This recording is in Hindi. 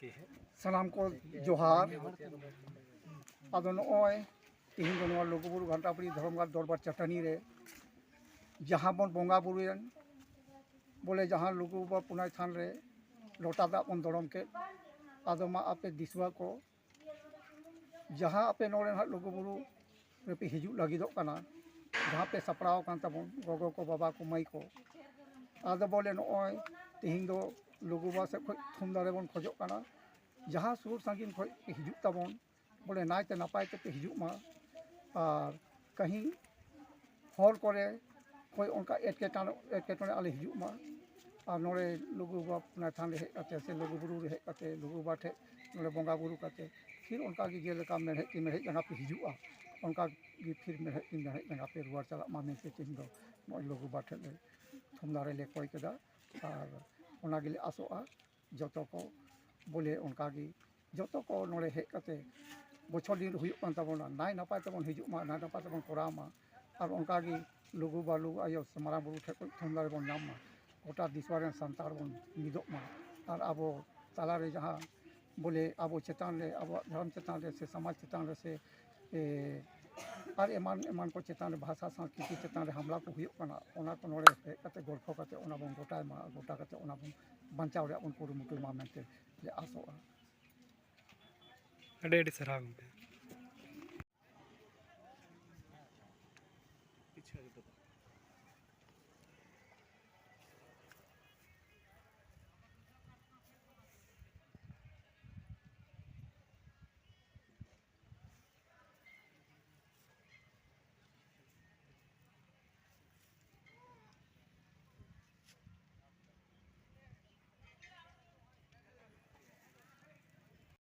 सानाम को जोहार आदो नॉय तिहिन दो नवा लुगुबुरु घंटाबाड़ी धर्मगार दरबार चटानी रे जहाँ बन बोंगा बुरुयन बोले जहाँ लुगुबा पुनाय थान रे लोटा दाग बन दरम के आदो मा आपे दिसवा को जहाँ आपे नोड़े हाथ लुगुबुरु रे पे हिजू लगिदो कना जहाँ पे सपड़ाव कान ताबन गोगो को बाबा को माई को आदो बोले नॉय तिहिन दो लुगुबा से खो थुमदारे बन खोजो कना जहाँ सुर सांगिन खो हिजू ताबन बोले नायते नापाय ते हिजू मा और कहीं हॉल करे कोई उनका एटकेटने आले हिजू मा और नोड़े लुगुबा पुनाय थान रे हेज काते से लुगुबुरु रे हेज काते लुगुबा ठे नोड़े बोंगा बुरु काते फिर उनका की जेलेका मेढ़े जगह पे हिजुआ उनका की फिर मेढ़े जगह पे रुआर चला मा मेनते तिहिन दो नोय लुगुबा ठे ले थुमदारे ले कोय केदा और ओना गिले आसोआ जतो को बोले उनका की जतो को नोड़े हेज काते बछर दिन हुयुग कान ताबोना नाय नापाय ताबन हिजुग मा नाय नापाय ताबन कोराव मा और उनका की लुगुबा लुगु आयो मारांग बुरु ठे थुमदारे बन नाम मा गोटा दिसवा रे संतार बन मिदोग मा और आबो ताला रे जहाँ बोले आबो चेतान रे आबो धर्म चेतान रे से समाज चेतान रे से और एमान एमान को चेतान रे भाषा संस्कृति चेतान रे हमला को हुयुग काना ओना को नोड़े हेज काते गल्फो काते ओना बन गोटाय मा गोटा काते ओना बन बंचाव रे बन कुरुमुटुय मा मेनते ले आसोआ अड़े अड़े सराव।